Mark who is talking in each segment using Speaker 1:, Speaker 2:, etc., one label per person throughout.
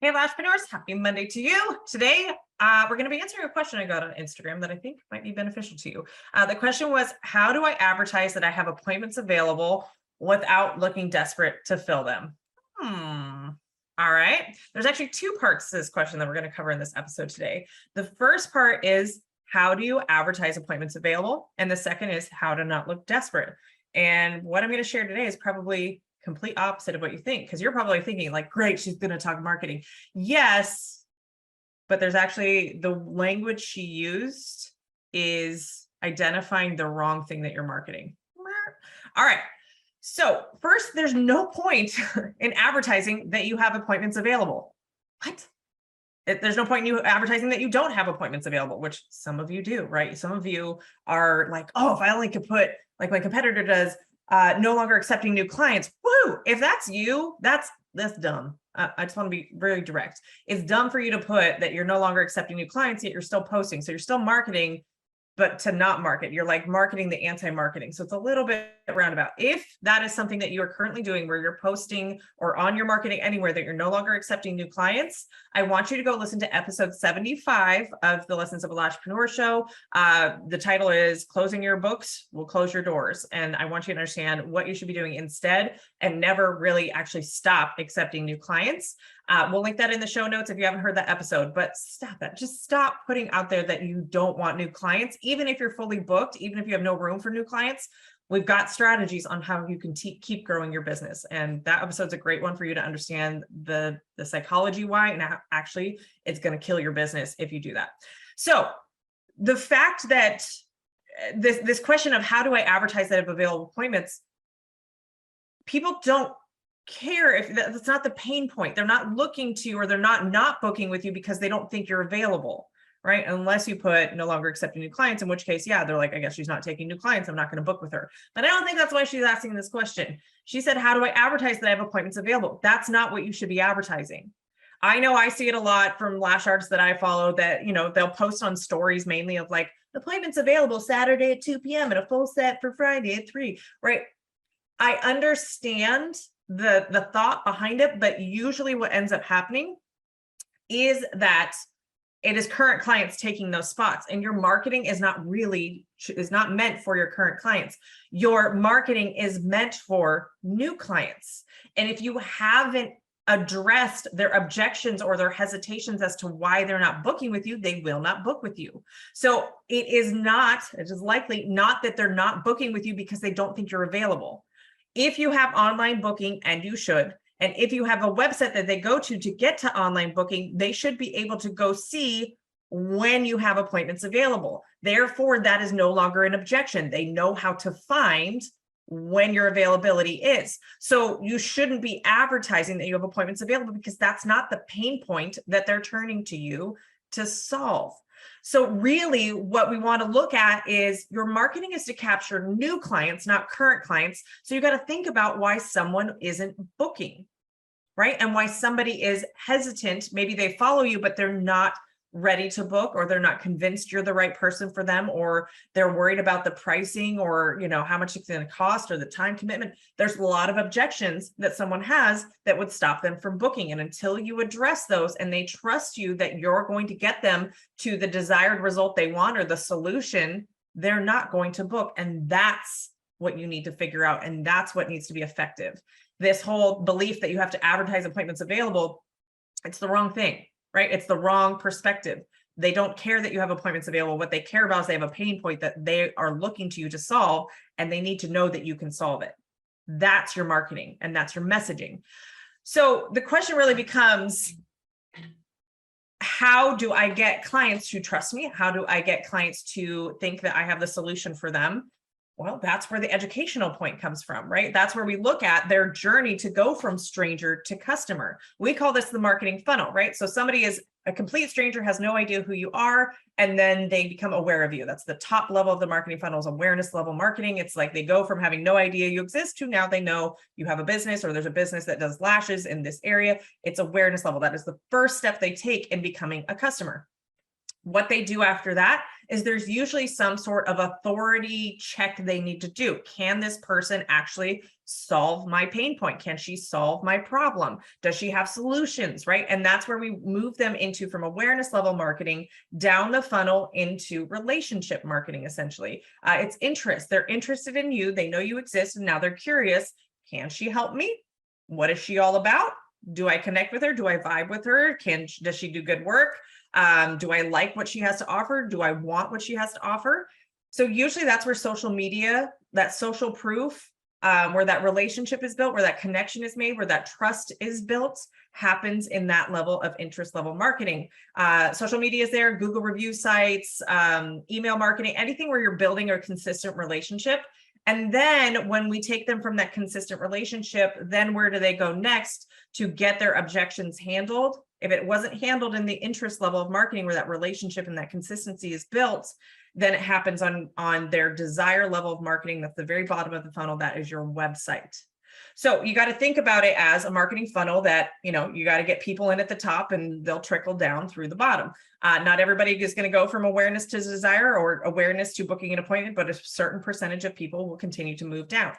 Speaker 1: Hey, Lashpreneurs, happy Monday to you. Today, we're going to be answering a question I got on Instagram that I think might be beneficial to you. The question was, how do I advertise that I have appointments available without looking desperate to fill them? All right. There's actually two parts to this question that we're going to cover in this episode today. The first part is, how do you advertise appointments available? And the second is how to not look desperate. And what I'm going to share today is probably complete opposite of what you think, because you're probably thinking like, great, she's going to talk marketing. Yes, but there's actually the language she used is identifying the wrong thing that you're marketing. All right. So first, there's no point in advertising that you have appointments available. What? There's no point in you advertising that you don't have appointments available, which some of you do, right? Some of you are like, oh, if I only could put, like my competitor does, no longer accepting new clients. Woo! If that's you, that's dumb. I just want to be very direct. It's dumb for you to put that you're no longer accepting new clients, yet you're still posting. So you're still marketing, but to not market. You're like marketing the anti-marketing. So it's a little bit roundabout. If that is something that you are currently doing where you're posting or on your marketing anywhere that you're no longer accepting new clients, I want you to go listen to episode 75 of the Lessons of a Lashpreneur show. The title is Closing Your Books Will Close Your Doors. And I want you to understand what you should be doing instead and never really actually stop accepting new clients. We'll link that in the show notes if you haven't heard that episode, but stop that. Just stop putting out there that you don't want new clients. Even if you're fully booked, even if you have no room for new clients, we've got strategies on how you can keep growing your business. And that episode's a great one for you to understand the psychology why, and how actually it's going to kill your business if you do that. So the fact that this question of how do I advertise that I have available appointments, people don't care if that's not the pain point. They're not looking to, or they're not booking with you because they don't think you're available, right? Unless you put no longer accepting new clients, in which case, yeah, they're like, I guess she's not taking new clients. I'm not going to book with her. But I don't think that's why she's asking this question. She said, how do I advertise that I have appointments available? That's not what you should be advertising. I know I see it a lot from lash artists that I follow that, they'll post on stories mainly of like, appointments available Saturday at 2 p.m. and a full set for Friday at 3, right? I understand the thought behind it, but usually what ends up happening is that it is current clients taking those spots, and your marketing is not meant for your current clients. Your marketing is meant for new clients. And if you haven't addressed their objections or their hesitations as to why they're not booking with you, they will not book with you. So it is likely not that they're not booking with you because they don't think you're available. If you have online booking, and you should, and if you have a website that they go to get to online booking, they should be able to go see when you have appointments available. Therefore, that is no longer an objection. They know how to find when your availability is. So you shouldn't be advertising that you have appointments available, because that's not the pain point that they're turning to you to solve. So really what we want to look at is your marketing is to capture new clients, not current clients. So you got to think about why someone isn't booking, right? And why somebody is hesitant. Maybe they follow you, but they're not ready to book, or they're not convinced you're the right person for them, or they're worried about the pricing, or how much it's going to cost, or the time commitment. There's a lot of objections that someone has that would stop them from booking. And until you address those and they trust you that you're going to get them to the desired result they want, or the solution, they're not going to book. And that's what you need to figure out. And that's what needs to be effective. This whole belief that you have to advertise appointments available, it's the wrong thing. Right? It's the wrong perspective. They don't care that you have appointments available. What they care about is they have a pain point that they are looking to you to solve, and they need to know that you can solve it. That's your marketing, and that's your messaging. So the question really becomes, how do I get clients to trust me? How do I get clients to think that I have the solution for them? Well, that's where the educational point comes from, right? That's where we look at their journey to go from stranger to customer. We call this the marketing funnel, right? So somebody is a complete stranger, has no idea who you are, and then they become aware of you. That's the top level of the marketing funnel, is awareness level marketing. It's like they go from having no idea you exist to now they know you have a business, or there's a business that does lashes in this area. It's awareness level. That is the first step they take in becoming a customer. What they do after that is there's usually some sort of authority check they need to do. Can this person actually solve my pain point? Can she solve my problem? Does she have solutions, right? And that's where we move them into from awareness level marketing down the funnel into relationship marketing, essentially. It's interest. They're interested in you. They know you exist, and now they're curious. Can she help me? What is she all about? Do I connect with her? Do I vibe with her? Does she do good work? Do I like what she has to offer? Do I want what she has to offer? So usually that's where social media, that social proof, where that relationship is built, where that connection is made, where that trust is built, happens in that level of interest level marketing. Social media is there, Google review sites, email marketing, anything where you're building a consistent relationship. And then when we take them from that consistent relationship, then where do they go next to get their objections handled? If it wasn't handled in the interest level of marketing where that relationship and that consistency is built, then it happens on their desire level of marketing. That's the very bottom of the funnel. That is your website. So you got to think about it as a marketing funnel that, you got to get people in at the top and they'll trickle down through the bottom. Not everybody is going to go from awareness to desire or awareness to booking an appointment, but a certain percentage of people will continue to move down.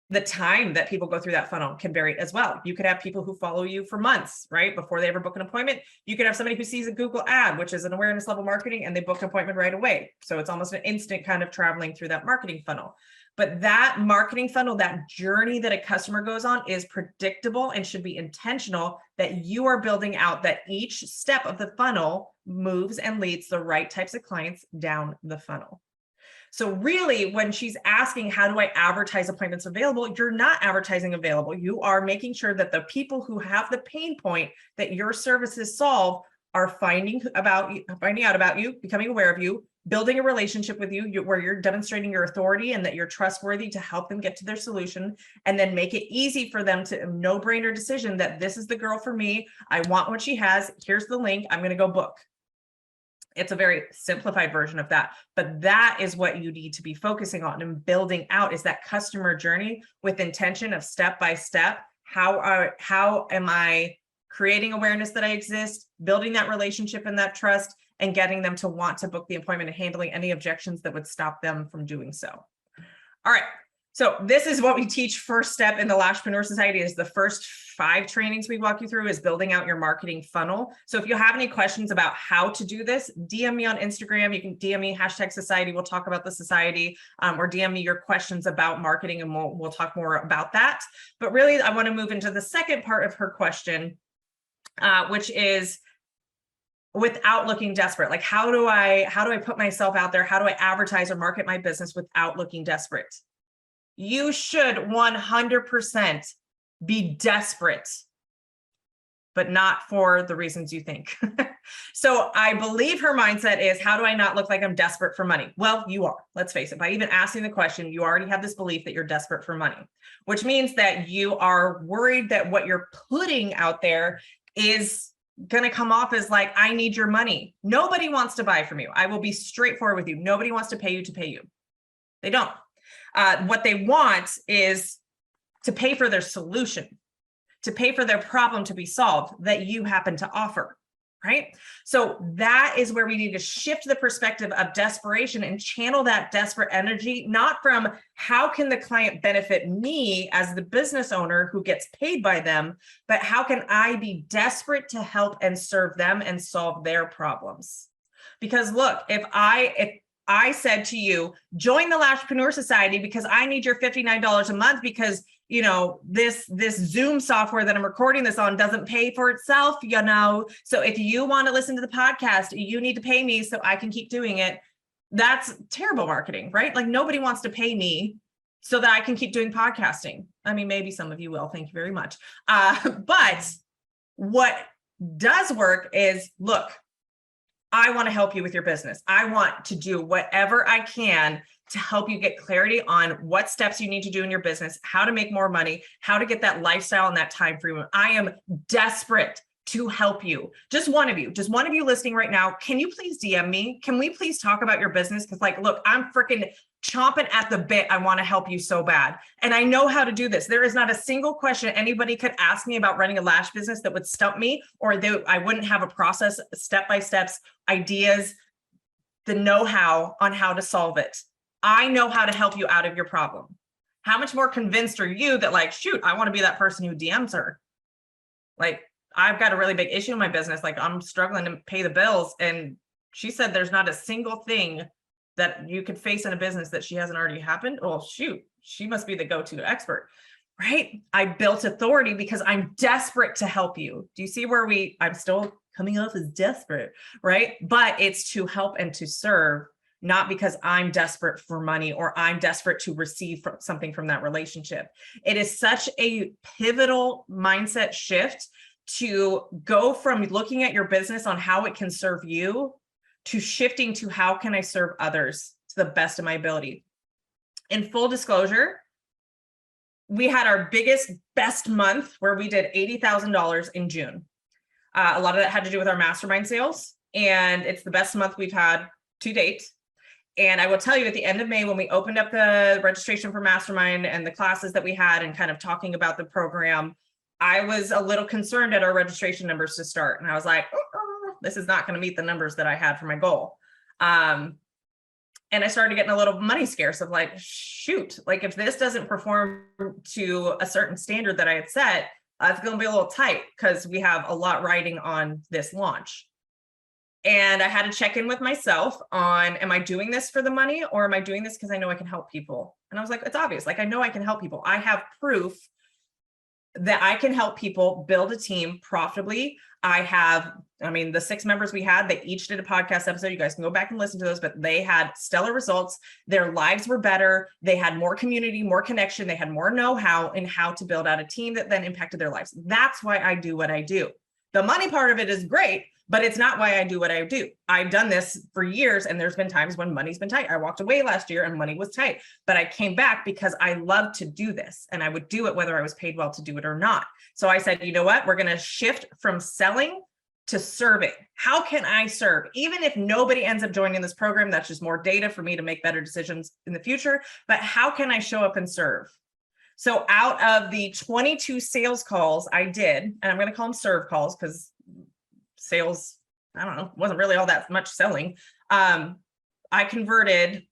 Speaker 1: The time that people go through that funnel can vary as well. You could have people who follow you for months, right? Before they ever book an appointment. You could have somebody who sees a Google ad, which is an awareness level marketing, and they book an appointment right away. So it's almost an instant kind of traveling through that marketing funnel. But that marketing funnel, that journey that a customer goes on is predictable and should be intentional, that you are building out that each step of the funnel moves and leads the right types of clients down the funnel. So really, when she's asking, how do I advertise appointments available? You're not advertising available. You are making sure that the people who have the pain point that your services solve are finding out about you, becoming aware of you, building a relationship with you where you're demonstrating your authority and that you're trustworthy to help them get to their solution, and then make it easy for them to no-brainer decision that this is the girl for me. I want what she has. Here's the link. I'm going to go book. It's a very simplified version of that, but that is what you need to be focusing on and building out, is that customer journey with intention of step by step. How am I creating awareness that I exist, building that relationship and that trust, and getting them to want to book the appointment and handling any objections that would stop them from doing so. All right. So this is what we teach first step in the Lashpreneur Society. Is the first 5 trainings we walk you through is building out your marketing funnel. So if you have any questions about how to do this, DM me on Instagram. You can DM me #society. We'll talk about the society, or DM me your questions about marketing, and we'll talk more about that. But really, I want to move into the second part of her question, which is without looking desperate. Like, how do I put myself out there? How do I advertise or market my business without looking desperate? You should 100% be desperate, but not for the reasons you think. So I believe her mindset is, how do I not look like I'm desperate for money? Well, you are. Let's face it. By even asking the question, you already have this belief that you're desperate for money, which means that you are worried that what you're putting out there is going to come off as like, I need your money. Nobody wants to buy from you. I will be straightforward with you. Nobody wants to pay you. They don't. What they want is to pay for their solution, to pay for their problem to be solved that you happen to offer, right? So that is where we need to shift the perspective of desperation and channel that desperate energy, not from how can the client benefit me as the business owner who gets paid by them, but how can I be desperate to help and serve them and solve their problems? Because look, if I said to you, join the Lashpreneur Society because I need your $59 a month because, this Zoom software that I'm recording this on doesn't pay for itself, So if you want to listen to the podcast, you need to pay me so I can keep doing it. That's terrible marketing, right? Like, nobody wants to pay me so that I can keep doing podcasting. I mean, maybe some of you will. Thank you very much. But what does work is, look, I want to help you with your business. I want to do whatever I can to help you get clarity on what steps you need to do in your business, how to make more money, how to get that lifestyle and that time freedom. I am desperate to help you. Just one of you listening right now, can you please DM me? Can we please talk about your business? Because look, I'm freaking chomping at the bit. I want to help you so bad. And I know how to do this. There is not a single question anybody could ask me about running a lash business that would stump me, or I wouldn't have a process, step-by-steps, ideas, the know-how on how to solve it. I know how to help you out of your problem. How much more convinced are you that like, shoot, I want to be that person who DMs her? Like, I've got a really big issue in my business. Like, I'm struggling to pay the bills. And she said there's not a single thing that you could face in a business that she hasn't already happened. Well, shoot, she must be the go-to expert, right? I built authority because I'm desperate to help you. Do you see where I'm still coming off as desperate, right? But it's to help and to serve, not because I'm desperate for money or I'm desperate to receive something from that relationship. It is such a pivotal mindset shift to go from looking at your business on how it can serve you to shifting to how can I serve others to the best of my ability. In full disclosure, we had our best month where we did $80,000 in June. A lot of that had to do with our mastermind sales, and it's the best month we've had to date. And I will tell you, at the end of May, when we opened up the registration for mastermind and the classes that we had and kind of talking about the program, I was a little concerned at our registration numbers to start. And I was like, this is not going to meet the numbers that I had for my goal. And I started getting a little money scarce of like, shoot, like if this doesn't perform to a certain standard that I had set, it's going to be a little tight because we have a lot riding on this launch. And I had to check in with myself on, am I doing this for the money or am I doing this because I know I can help people? And I was like, it's obvious. Like, I know I can help people. I have proof that I can help people build a team profitably. The 6 members we had, they each did a podcast episode. You guys can go back and listen to those, but they had stellar results. Their lives were better. They had more community, more connection. They had more know-how in how to build out a team that then impacted their lives. That's why I do what I do. The money part of it is great, but it's not why I do what I do. I've done this for years, and there's been times when money's been tight. I walked away last year and money was tight, but I came back because I love to do this, and I would do it whether I was paid well to do it or not. So I said, you know what? We're going to shift from selling to serving. How can I serve? Even if nobody ends up joining this program, that's just more data for me to make better decisions in the future. But how can I show up and serve? So out of the 22 sales calls I did, and I'm going to call them serve calls because sales, I don't know, wasn't really all that much selling. I converted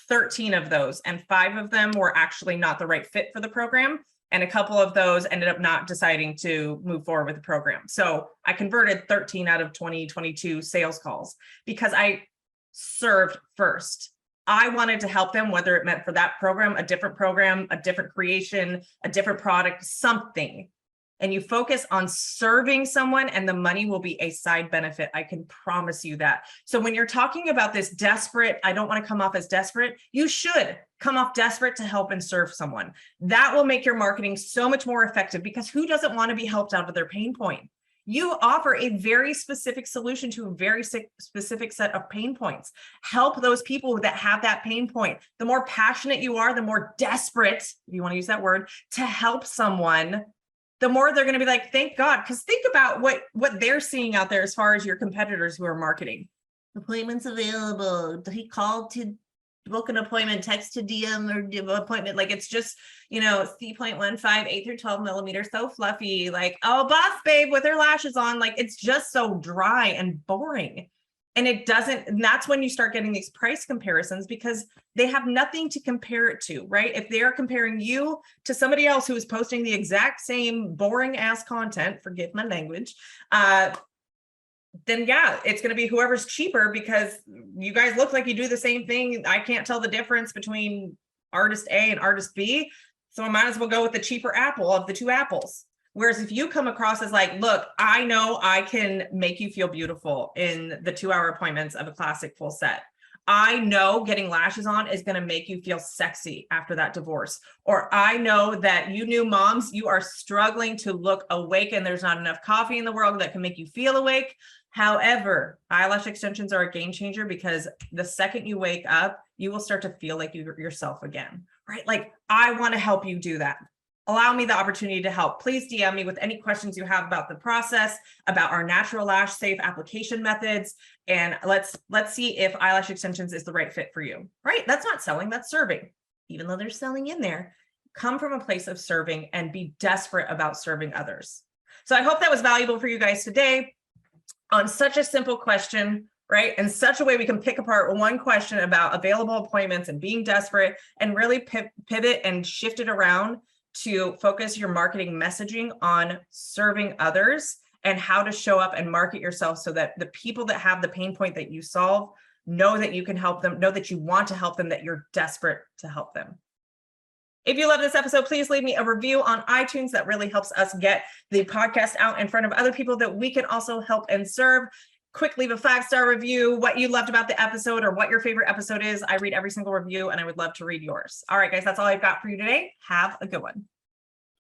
Speaker 1: 13 of those, and 5 of them were actually not the right fit for the program. And a couple of those ended up not deciding to move forward with the program. So I converted 13 out of 22 sales calls because I served first. I wanted to help them, whether it meant for that program, a different creation, a different product, something. And you focus on serving someone, and the money will be a side benefit. I can promise you that. So when you're talking about this desperate, I don't want to come off as desperate, you should come off desperate to help and serve someone. That will make your marketing so much more effective, because who doesn't want to be helped out of their pain point? You offer a very specific solution to a very specific set of pain points. Help those people that have that pain point. The more passionate you are, the more desperate, if you want to use that word, to help someone, the more they're going to be like, thank God. Because think about what they're seeing out there as far as your competitors who are marketing. Appointments available. He called to book an appointment, text to DM or give an appointment. Like, it's just, C.15, 8 through 12 millimeters, so fluffy. Like, oh, boss babe with her lashes on. Like, it's just so dry and boring. And that's when you start getting these price comparisons, because they have nothing to compare it to, right? If they're comparing you to somebody else who is posting the exact same boring ass content, forgive my language, then yeah, it's going to be whoever's cheaper, because you guys look like you do the same thing. I can't tell the difference between artist A and artist B. So I might as well go with the cheaper apple of the 2 apples. Whereas if you come across as like, look, I know I can make you feel beautiful in the 2-hour appointments of a classic full set. I know getting lashes on is going to make you feel sexy after that divorce. Or I know that you new moms, you are struggling to look awake and there's not enough coffee in the world that can make you feel awake. However, eyelash extensions are a game changer, because the second you wake up, you will start to feel like you're yourself again, right? Like, I want to help you do that. Allow me the opportunity to help. Please DM me with any questions you have about the process, about our natural lash safe application methods, and let's see if eyelash extensions is the right fit for you, right? That's not selling, that's serving. Even though there's selling in there, come from a place of serving and be desperate about serving others. So I hope that was valuable for you guys today on such a simple question, right? In such a way we can pick apart one question about available appointments and being desperate and really pivot and shift it around to focus your marketing messaging on serving others and how to show up and market yourself so that the people that have the pain point that you solve know that you can help them, know that you want to help them, that you're desperate to help them. If you love this episode, please leave me a review on iTunes. That really helps us get the podcast out in front of other people that we can also help and serve. Quick, leave a 5-star review, what you loved about the episode or what your favorite episode is. I read every single review and I would love to read yours. All right, guys, that's all I've got for you today. Have a good one.